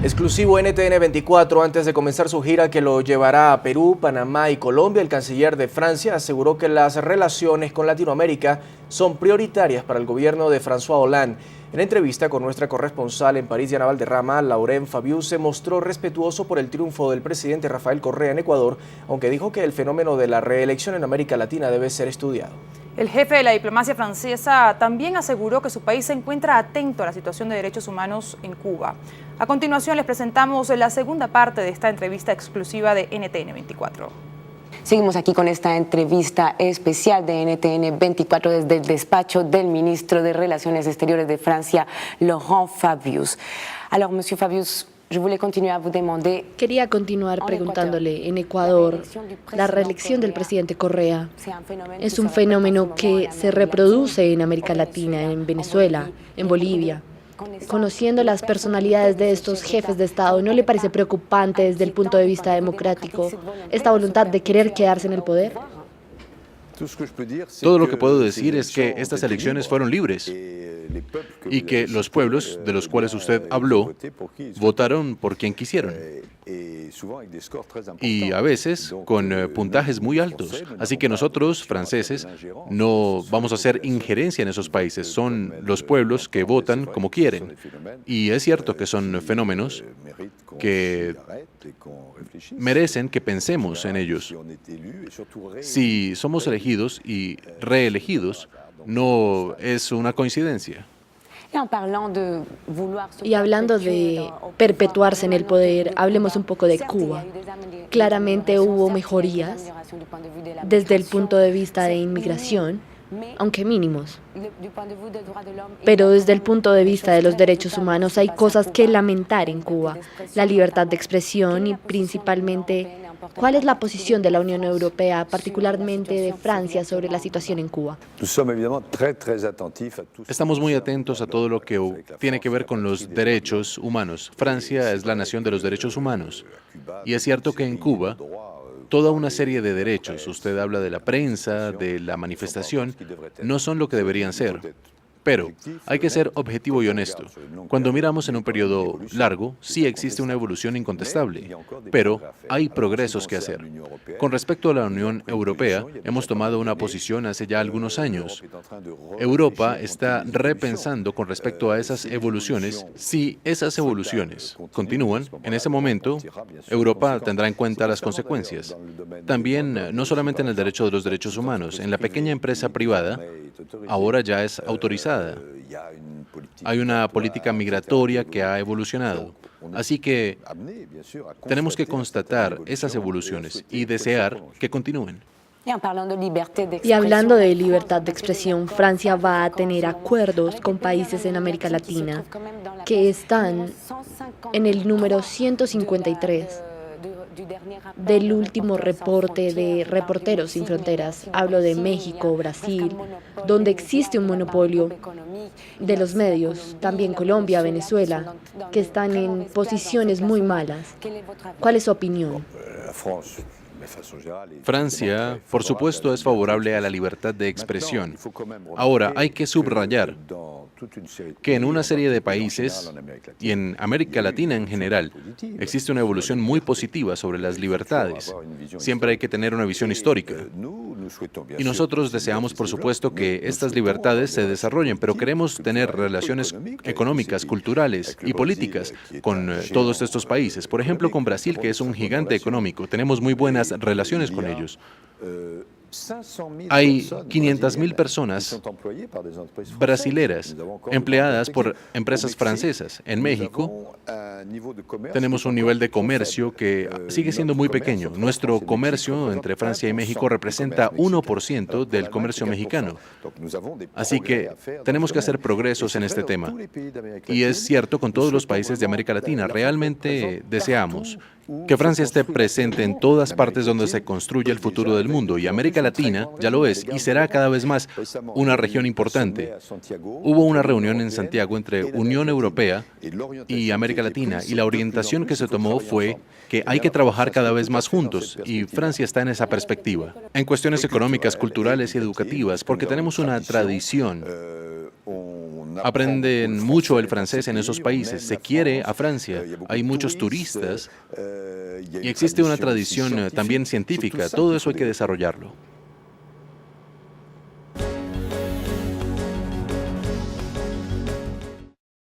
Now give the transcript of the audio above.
Exclusivo NTN 24, antes de comenzar su gira que lo llevará a Perú, Panamá y Colombia, el canciller de Francia aseguró que las relaciones con Latinoamérica son prioritarias para el gobierno de François Hollande. En entrevista con nuestra corresponsal en París, Diana Valderrama, Laurent Fabius se mostró respetuoso por el triunfo del presidente Rafael Correa en Ecuador, aunque dijo que el fenómeno de la reelección en América Latina debe ser estudiado. El jefe de la diplomacia francesa también aseguró que su país se encuentra atento a la situación de derechos humanos en Cuba. A continuación les presentamos la segunda parte de esta entrevista exclusiva de NTN 24. Seguimos aquí con esta entrevista especial de NTN 24 desde el despacho del ministro de Relaciones Exteriores de Francia, Laurent Fabius. Alors, monsieur Fabius, Quería continuar preguntándole, en Ecuador, la reelección del presidente Correa es un fenómeno que se reproduce en América Latina, en Venezuela, en Bolivia. Conociendo las personalidades de estos jefes de Estado, ¿no le parece preocupante desde el punto de vista democrático esta voluntad de querer quedarse en el poder? Todo lo que puedo decir es que estas elecciones fueron libres y que los pueblos de los cuales usted habló votaron por quien quisieron. Y a veces con puntajes muy altos. Así que nosotros, franceses, no vamos a hacer injerencia en esos países. Son los pueblos que votan como quieren. Y es cierto que son fenómenos que merecen que pensemos en ellos. Si somos elegidos y reelegidos, no es una coincidencia. Y hablando de perpetuarse en el poder, hablemos un poco de Cuba. Claramente hubo mejorías desde el punto de vista de inmigración, aunque mínimos. Pero desde el punto de vista de los derechos humanos hay cosas que lamentar en Cuba. La libertad de expresión y principalmente, ¿cuál es la posición de la Unión Europea, particularmente de Francia, sobre la situación en Cuba? Estamos muy atentos a todo lo que tiene que ver con los derechos humanos. Francia es la nación de los derechos humanos. Y es cierto que en Cuba, toda una serie de derechos, usted habla de la prensa, de la manifestación, no son lo que deberían ser. Pero hay que ser objetivo y honesto. Cuando miramos en un periodo largo, sí existe una evolución incontestable, pero hay progresos que hacer. Con respecto a la Unión Europea, hemos tomado una posición hace ya algunos años. Europa está repensando con respecto a esas evoluciones. Si esas evoluciones continúan, en ese momento, Europa tendrá en cuenta las consecuencias. También, no solamente en el derecho de los derechos humanos, en la pequeña empresa privada, ahora ya es autorizada. Hay una política migratoria que ha evolucionado. Así que tenemos que constatar esas evoluciones y desear que continúen. Y hablando de libertad de expresión, Francia va a tener acuerdos con países en América Latina que están en el número 153 del último reporte de Reporteros Sin Fronteras. Hablo de México, Brasil, donde existe un monopolio de los medios, también Colombia, Venezuela, que están en posiciones muy malas. ¿Cuál es su opinión? Francia, por supuesto, es favorable a la libertad de expresión. Ahora, hay que subrayar que en una serie de países y en América Latina en general existe una evolución muy positiva sobre las libertades. Siempre hay que tener una visión histórica. Y nosotros deseamos, por supuesto, que estas libertades se desarrollen, pero queremos tener relaciones económicas, culturales y políticas con todos estos países. Por ejemplo, con Brasil, que es un gigante económico. Tenemos muy buenas relaciones con ellos. Hay 500.000 personas brasileras empleadas por empresas francesas. En México tenemos un nivel de comercio que sigue siendo muy pequeño. Nuestro comercio entre Francia y México representa 1% del comercio mexicano. Así que tenemos que hacer progresos en este tema. Y es cierto con todos los países de América Latina. Realmente deseamos que Francia esté presente en todas partes donde se construye el futuro del mundo, y América Latina ya lo es y será cada vez más una región importante. Hubo una reunión en Santiago entre Unión Europea y América Latina China y la orientación que se tomó fue que hay que trabajar cada vez más juntos y Francia está en esa perspectiva. En cuestiones económicas, culturales y educativas, porque tenemos una tradición. Aprenden mucho el francés en esos países, se quiere a Francia, hay muchos turistas y existe una tradición también científica, todo eso hay que desarrollarlo.